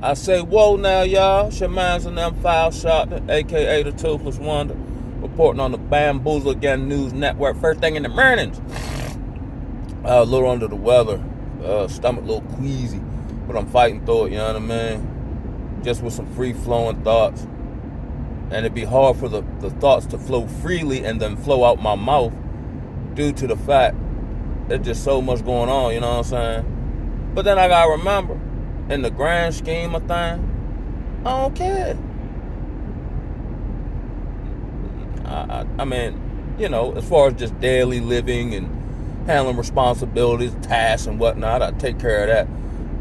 I say, whoa now, y'all. It's your man's and them Foul Shot, aka the Toothless Wonder, reporting on the Bamboozle Again News Network. First thing in the mornings. A little under the weather, stomach a little queasy, but I'm fighting through it, you know what I mean? Just with some free flowing thoughts. And it'd be hard for the thoughts to flow freely and then flow out my mouth due to the fact there's just so much going on, you know what I'm saying? But then I gotta remember, in the grand scheme of things, I don't care. I mean, you know, as far as just daily living and handling responsibilities, tasks, and whatnot, I take care of that.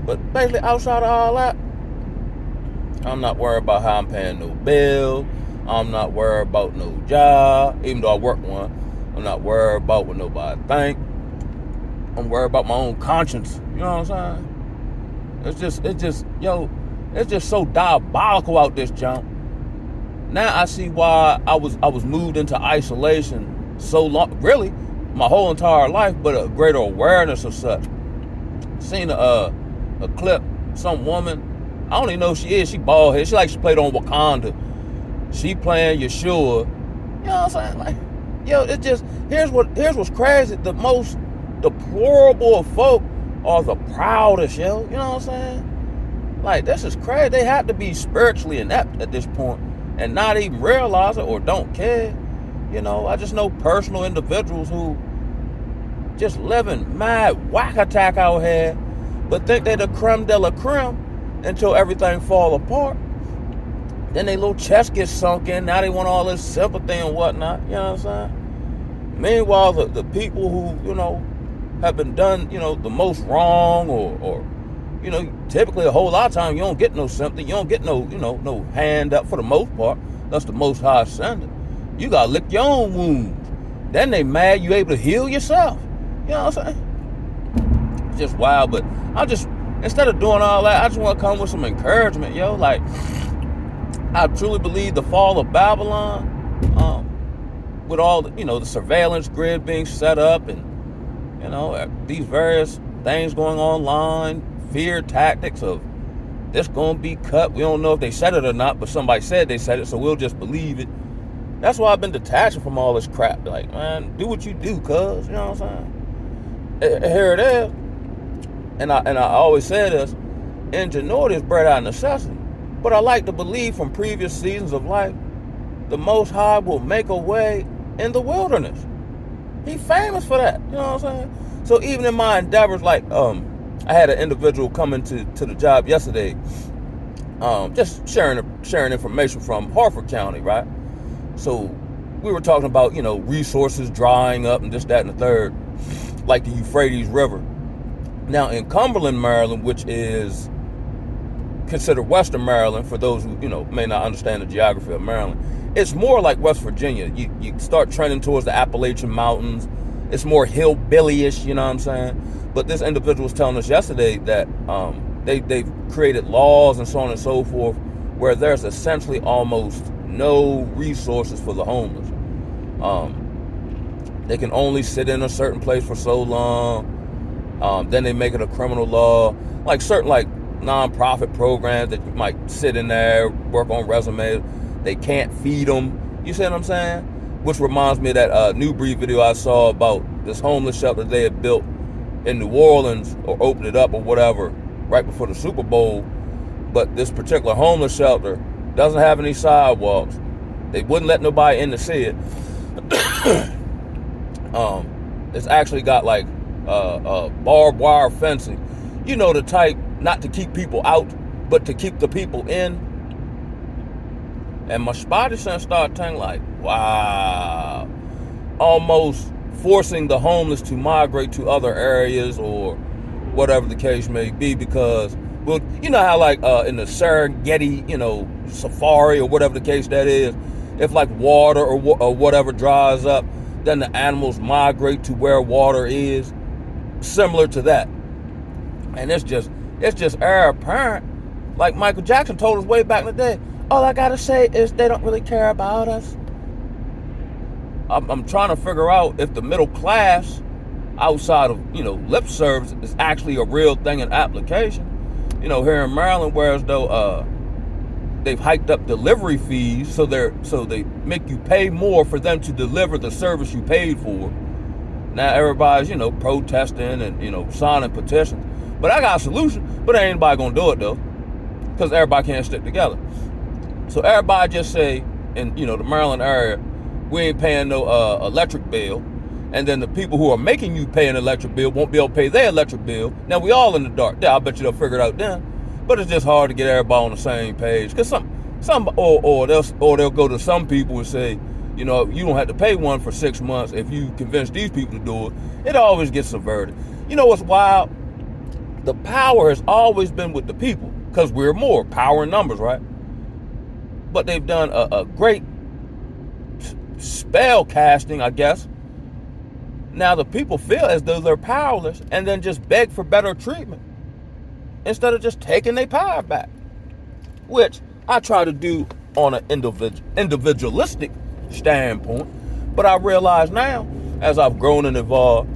But basically, outside of all that, I'm not worried about how I'm paying no bill. I'm not worried about no job, even though I work one. I'm not worried about what nobody think. I'm worried about my own conscience. You know what I'm saying? It's just so diabolical out this junk. Now I see why I was moved into isolation so long, really, my whole entire life, but a greater awareness of such. Seen a clip, some woman, I don't even know who she is, she bald head, she played on Wakanda. She playing Yeshua. You know what I'm saying? Like, yo, it just, here's what's crazy. The most deplorable of folk are the proudest, yo. You know what I'm saying? Like, this is crazy. They have to be spiritually inept at this point and not even realize it or don't care. You know, I just know personal individuals who just living mad whack attack out here, but think they the creme de la creme until everything fall apart. Then their little chest gets sunk in. Now they want all this sympathy and whatnot. You know what I'm saying? Meanwhile, the people who, you know, have been done, you know, the most wrong or you know, typically a whole lot of times you don't get no sympathy. You don't get no, you know, no hand up for the most part. That's the Most High sending. You got to lick your own wounds. Then they mad you able to heal yourself. You know what I'm saying? It's just wild, but instead of doing all that, I just want to come with some encouragement, yo. Like, I truly believe the fall of Babylon, with all the, you know, the surveillance grid being set up and, you know, these various things going online, fear tactics of this going to be cut. We don't know if they said it or not, but somebody said they said it, so we'll just believe it. That's why I've been detaching from all this crap. Like, man, do what you do, cuz, you know what I'm saying? Here it is. And I always say this, ingenuity is bred out of necessity. But I like to believe from previous seasons of life, the Most High will make a way in the wilderness. He's famous for that. You know what I'm saying? So even in my endeavors, like, I had an individual come into the job yesterday, just sharing information from Harford County, right? So we were talking about, you know, resources drying up and this, that, and the third, like the Euphrates River. Now in Cumberland, Maryland, which is considered Western Maryland, for those who, you know, may not understand the geography of Maryland, it's more like West Virginia. You start trending towards the Appalachian Mountains. It's more hillbilly-ish, you know what I'm saying? But this individual was telling us yesterday that they've created laws and so on and so forth where there's essentially almost no resources for the homeless. They can only sit in a certain place for so long. Then they make it a criminal law. Like certain non-profit programs that you might sit in there, work on resumes. They can't feed them. You see what I'm saying? Which reminds me of that New Breed video I saw about this homeless shelter they had built in New Orleans, or opened it up or whatever, right before the Super Bowl. But this particular homeless shelter doesn't have any sidewalks. They wouldn't let nobody in to see it. It's actually got like barbed wire fencing. You know, the type not to keep people out, but to keep the people in. And my spidey sense started tingling like, wow. Almost forcing the homeless to migrate to other areas or whatever the case may be, because, well, you know how like in the Serengeti, you know, safari or whatever the case that is, if like water or whatever dries up, then the animals migrate to where water is, similar to that. And it's just air apparent. Like Michael Jackson told us way back in the day, all I gotta say is they don't really care about us. I'm trying to figure out if the middle class, outside of, you know, lip service, is actually a real thing in application. here in Maryland, whereas though they've hiked up delivery fees, so they make you pay more for them to deliver the service you paid for. Now everybody's, protesting and, signing petitions. But I got a solution, but ain't anybody gonna do it though, because everybody can't stick together. So everybody just say, in, the Maryland area, we ain't paying no electric bill. And then the people who are making you pay an electric bill won't be able to pay their electric bill. Now we all in the dark. Yeah, I bet you they'll figure it out then. But it's just hard to get everybody on the same page. Cause they'll go to some people and say, you don't have to pay one for 6 months if you convince these people to do it. It always gets subverted. You know what's wild? The power has always been with the people, because we're more power in numbers, right? But they've done a great spell casting, I guess. Now the people feel as though they're powerless and then just beg for better treatment instead of just taking their power back, which I try to do on an individualistic standpoint. But I realize now, as I've grown and evolved,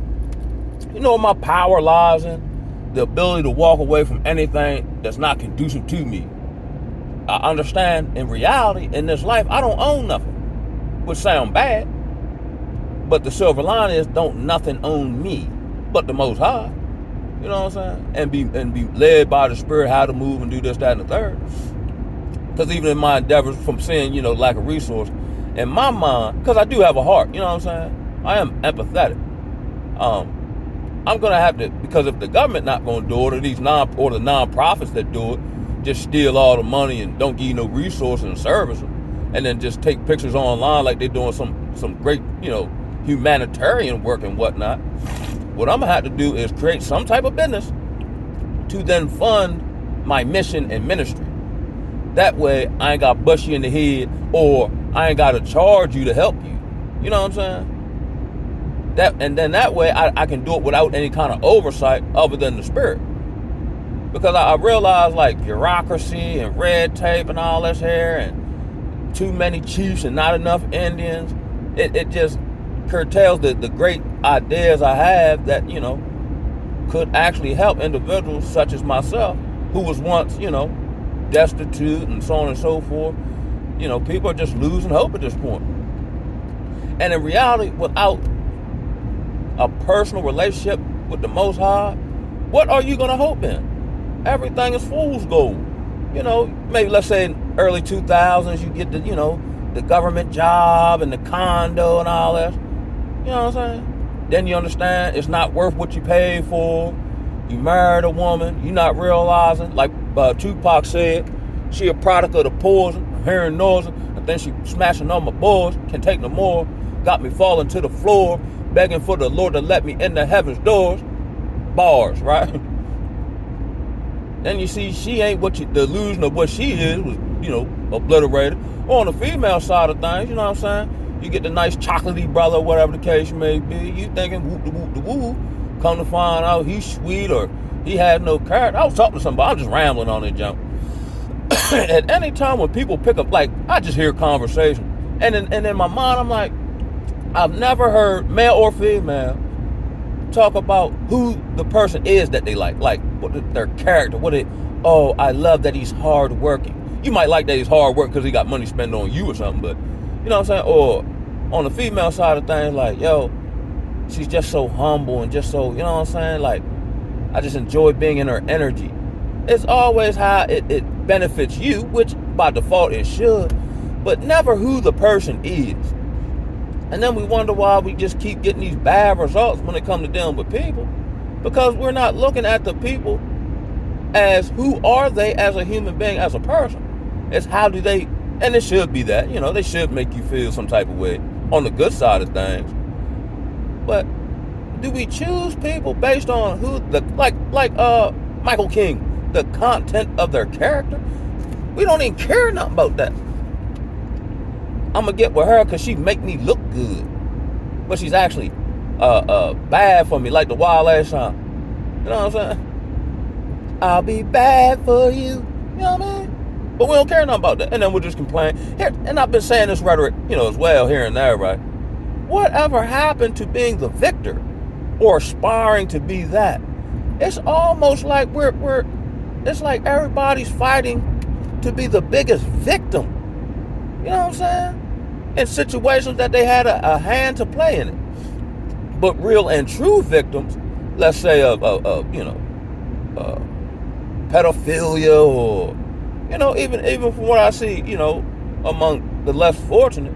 my power lies in the ability to walk away from anything that's not conducive to me. I understand in reality, in this life, I don't own nothing, which sound bad. But the silver line is, don't nothing own me but the Most High. You know what I'm saying? And be led by the Spirit how to move and do this, that, and the third. Because even in my endeavors from seeing, lack of resource, in my mind, because I do have a heart, you know what I'm saying? I am empathetic. I'm going to have to, because if the government not going to do it, or the nonprofits that do it, just steal all the money and don't give you no resources and service them, and then just take pictures online like they're doing some great, humanitarian work and whatnot. What I'm going to have to do is create some type of business to then fund my mission and ministry. That way, I ain't got to bust you in the head, or I ain't got to charge you to help you. You know what I'm saying? And then that way, I can do it without any kind of oversight other than the Spirit. Because I realize, like, bureaucracy and red tape and all this here, and too many chiefs and not enough Indians, it just curtails the great ideas I have that, could actually help individuals such as myself, who was once, destitute and so on and so forth. People are just losing hope at this point. And in reality, without a personal relationship with the Most High, what are you going to hope in? Everything is fool's gold. Maybe let's say in early 2000s, you get the government job and the condo and all that. You know what I'm saying? Then you understand it's not worth what you paid for. You married a woman, you're not realizing, like Tupac said, she a product of the poison, hearing noises, and then she smashing on my boys, can't take no more, got me falling to the floor, begging for the Lord to let me in the heaven's doors. Bars, right? Then you see she ain't the illusion of what she is was, obliterated. Or on the female side of things, you know what I'm saying? You get the nice chocolatey brother, whatever the case may be. You thinking whoop-de-whoop-de-woo. Come to find out he's sweet or he has no character. I was talking to somebody. I'm just rambling on that junk. At any time when people pick up, like, I just hear conversation. And in my mind, I'm like, I've never heard, male or female, talk about who the person is that they like what their character, I love that he's hardworking. You might like that he's hardworking because he got money spent on you or something, but you know what I'm saying? Or on the female side of things, like, she's just so humble and just so, you know what I'm saying? Like, I just enjoy being in her energy. It's always how it benefits you, which by default it should, but never who the person is. And then we wonder why we just keep getting these bad results when it comes to dealing with people, because we're not looking at the people as who are they as a human being, as a person. It's how do they, and it should be that, they should make you feel some type of way on the good side of things. But do we choose people based on who like Michael King, the content of their character? We don't even care nothing about that. I'm gonna get with her because she make me look good, but she's actually bad for me, like the Wild Ass song. You know what I'm saying? I'll be bad for you. You know what I mean? But we don't care nothing about that, and then we'll just complain. Here, and I've been saying this rhetoric, as well here and there, right? Whatever happened to being the victor or aspiring to be that? It's almost like we're it's like everybody's fighting to be the biggest victim. You know what I'm saying? In situations that they had a hand to play in it. But real and true victims, let's say pedophilia, or even from what I see, among the less fortunate,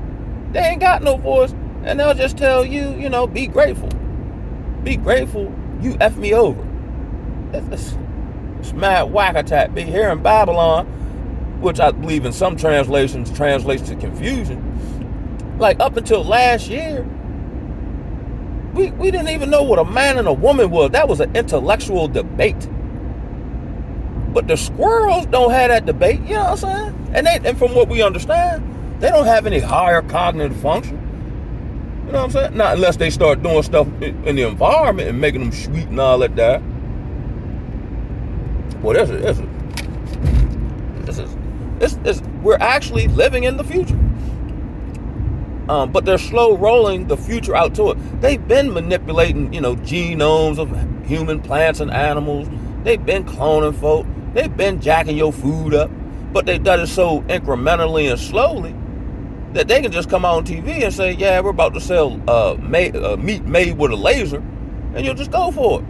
they ain't got no voice, and they'll just tell you, be grateful. Be grateful you F me over. It's mad whack attack. Be here in Babylon, which I believe in some translations translates to confusion. Like up until last year, we didn't even know what a man and a woman was. That was an intellectual debate. But the squirrels don't have that debate, you know what I'm saying? And from what we understand, they don't have any higher cognitive function. You know what I'm saying? Not unless they start doing stuff in the environment and making them sweet and all that. Well, we're actually living in the future. But they're slow rolling the future out to it. They've been manipulating, genomes of human plants and animals. They've been cloning folk. They've been jacking your food up. But they've done it so incrementally and slowly that they can just come on TV and say, yeah, we're about to sell meat made with a laser, and you'll just go for it.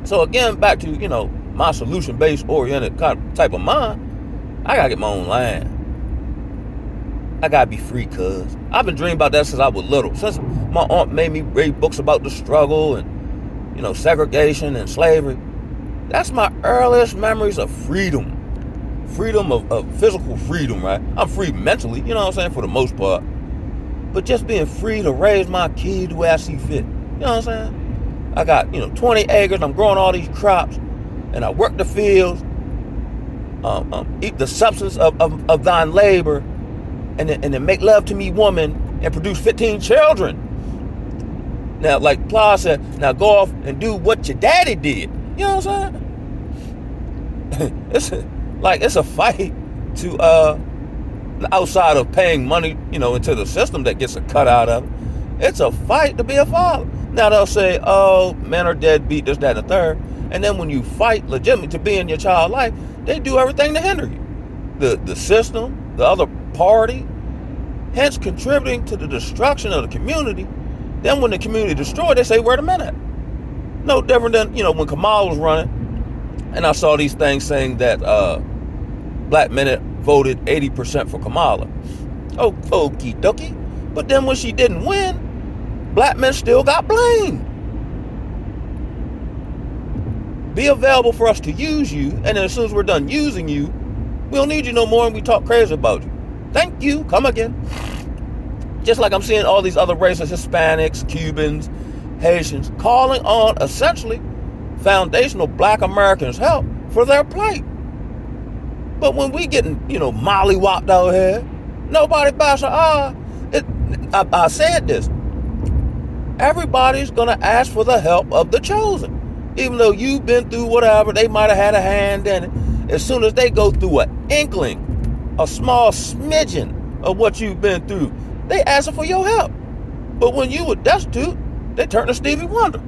So again, back to, my solution-based oriented type of mind, I gotta get my own land. I gotta be free, cuz. I've been dreaming about that since I was little. Since my aunt made me read books about the struggle and, segregation and slavery. That's my earliest memories of freedom. Freedom of physical freedom, right? I'm free mentally, for the most part. But just being free to raise my kid the way I see fit. You know what I'm saying? I got, 20 acres, I'm growing all these crops, and I work the fields, eat the substance of thine labor, and then make love to me, woman, and produce 15 children. Now, like Pla said, now go off and do what your daddy did. You know what I'm saying? It's a fight to outside of paying money, into the system that gets a cut out of it. It's a fight to be a father. Now they'll say, oh, men are deadbeat, this, that, and the third. And then when you fight legitimately to be in your child's life, they do everything to hinder you. The system, the other party, hence contributing to the destruction of the community. Then when the community destroyed, they say, where the men at? No different than, when Kamala was running, and I saw these things saying that black men had voted 80% for Kamala. Oh, okie dokie. But then when she didn't win, black men still got blamed. Be available for us to use you, and then as soon as we're done using you, we don't need you no more and we talk crazy about you. Thank you, come again. Just like I'm seeing all these other races, Hispanics, Cubans, Haitians, calling on essentially foundational black Americans' help for their plight. But when we getting, mollywopped out here, nobody bats an eye. I said this. Everybody's going to ask for the help of the chosen. Even though you've been through whatever, they might have had a hand in it. As soon as they go through an inkling, a small smidgen of what you've been through, they asking for your help. But when you were destitute, they turn to Stevie Wonder.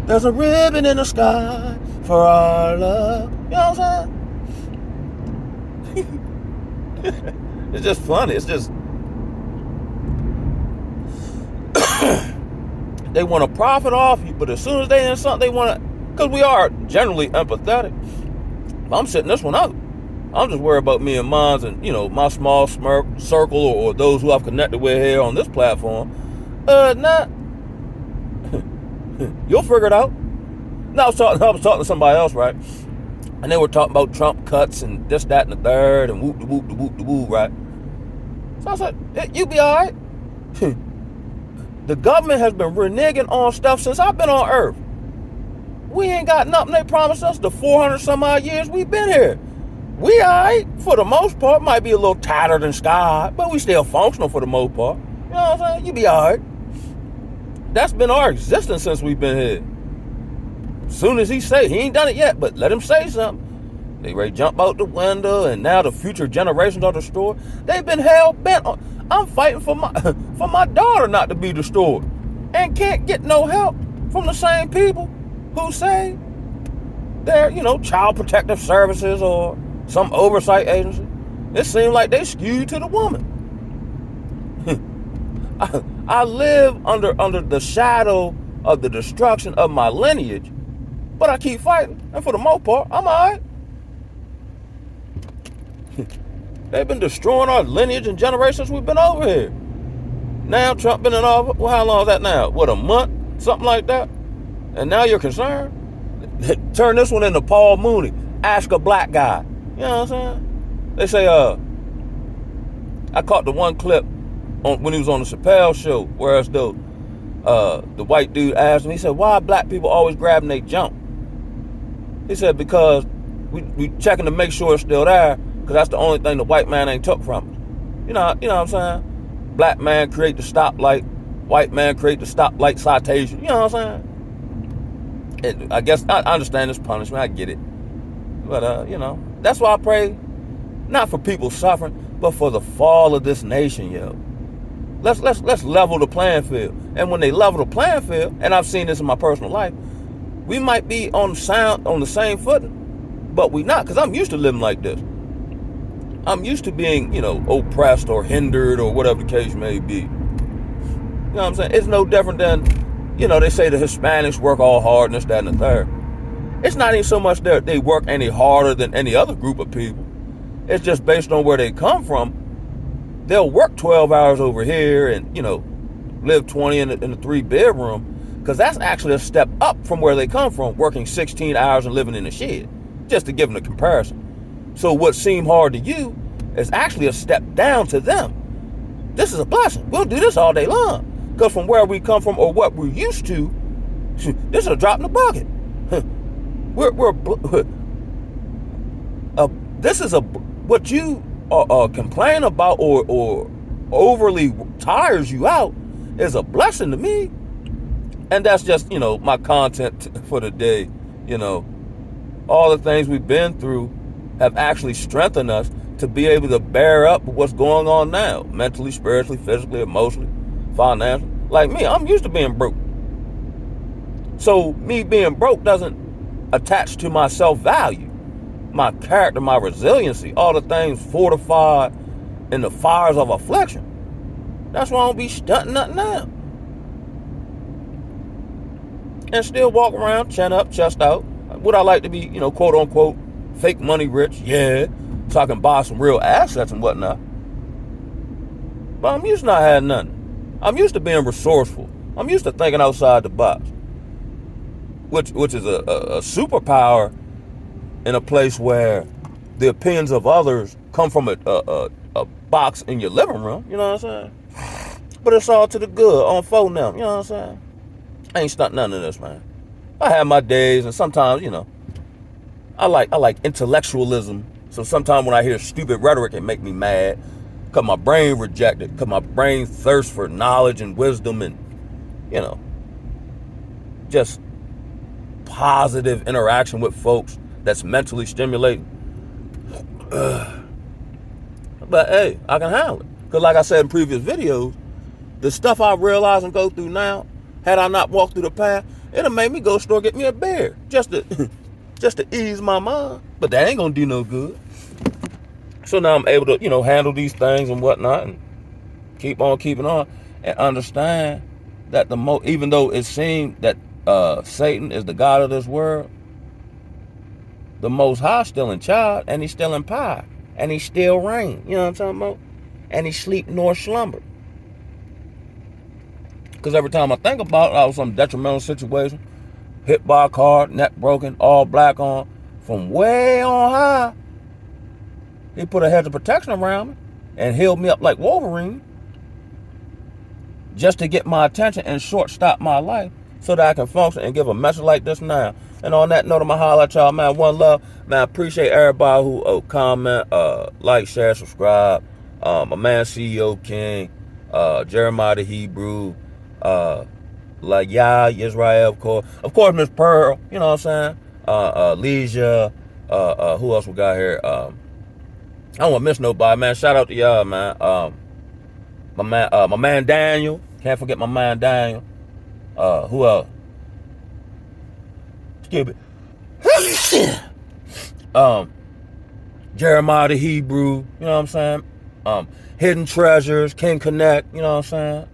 There's a ribbon in the sky for our love. You know what I'm saying? It's just funny. It's just they want to profit off you, but as soon as they in something, they want to, because we are generally empathetic. I'm sitting this one out. I'm just worried about me and mine and, my small circle or those who I've connected with here on this platform. You'll figure it out. Now I was talking to somebody else, right? And they were talking about Trump cuts and this, that, and the third, and whoop, whoop, whoop, whoop, right? So I said, hey, you be all right. The government has been reneging on stuff since I've been on Earth. We ain't got nothing they promised us the 400 some odd years we've been here. We all right, for the most part. Might be a little tattered and scarred, but we still functional for the most part. You know what I'm saying? You be all right. That's been our existence since we've been here. As soon as he ain't done it yet, but let him say something. They ready to jump out the window, and now the future generations are destroyed. They've been hell-bent on. I'm fighting for my daughter not to be destroyed, and can't get no help from the same people who say their, child protective services or some oversight agency, it seems like they skewed to the woman. I live under the shadow of the destruction of my lineage, but I keep fighting, and for the most part, I'm alright. They've been destroying our lineage and generations we've been over here. Now Trump been in office. Well, how long is that now? What, a month? Something like that? And now you're concerned? Turn this one into Paul Mooney. Ask a black guy. You know what I'm saying? They say, I caught the one clip when he was on the Chappelle show, whereas the white dude asked him, he said, why black people always grabbing they junk? He said, because we checking to make sure it's still there, because that's the only thing the white man ain't took from us. You know what I'm saying? Black man create the stoplight, white man create the stoplight citation. You know what I'm saying? I guess I understand this punishment. I get it. But, that's why I pray, not for people suffering, but for the fall of this nation, yo. Let's level the playing field. And when they level the playing field, and I've seen this in my personal life, we might be on the same footing, but we not, because I'm used to living like this. I'm used to being, oppressed or hindered or whatever the case may be. You know what I'm saying? It's no different than, they say the Hispanics work all hard and this, that, and the third. It's not even so much that they work any harder than any other group of people. It's just based on where they come from. They'll work 12 hours over here and, live 20 in a 3-bedroom, because that's actually a step up from where they come from, working 16 hours and living in a shed, just to give them a comparison. So what seemed hard to you is actually a step down to them. This is a blessing. We'll do this all day long, because from where we come from or what we're used to, this is a drop in the bucket. This is what you complain about or overly tires you out is a blessing to me. And that's just, my content for the day. All the things we've been through have actually strengthened us to be able to bear up with what's going on now, mentally, spiritually, physically, emotionally, financially. Like me, I'm used to being broke. So me being broke doesn't attach to my self-value, my character, my resiliency, all the things fortified in the fires of affliction. That's why I don't be stunting nothing now. And still walk around, chin up, chest out. Would I like to be, quote unquote, fake money rich? Yeah. So I can buy some real assets and whatnot. But I'm used to not having nothing. I'm used to being resourceful. I'm used to thinking outside the box. Which is a superpower in a place where the opinions of others come from a box in your living room. You know what I'm saying? But it's all to the good on phone now. You know what I'm saying? I ain't stunting none of this, man. I have my days, and sometimes, I like intellectualism. So sometimes when I hear stupid rhetoric, it make me mad. Because my brain reject it. Because my brain thirsts for knowledge and wisdom and, just positive interaction with folks that's mentally stimulating. But hey, I can handle it. Because like I said in previous videos, the stuff I realize and go through now, had I not walked through the path, it'll make me go to the store get me a beer. Just to ease my mind. But that ain't gonna do no good. So now I'm able to, handle these things and whatnot and keep on keeping on and understand that even though it seemed that Satan is the God of this world, the Most High still in charge, and he's still in power, and he still reign. You know what I'm talking about? And he sleep nor slumber. Because every time I think about it, I was some detrimental situation, hit by a car, neck broken, all black on, from way on high, he put a hedge of protection around me and healed me up like Wolverine, just to get my attention and shortstop my life so that I can function and give a message like this now. And on that note, I'm going to holler at y'all, man. One love. Man, I appreciate everybody who comment, like, share, subscribe. My man, CEO King, Jeremiah the Hebrew, like Israel, of course, Miss Pearl, you know what I'm saying? Leisha, who else we got here? I don't want to miss nobody, man. Shout out to y'all, man. My man Daniel. Can't forget my man Daniel. Who else? Skip it. Jeremiah the Hebrew, you know what I'm saying? Hidden Treasures, King Connect, you know what I'm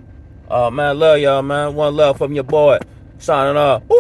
saying? Man, love y'all, man. One love from your boy. Signing off. Woo!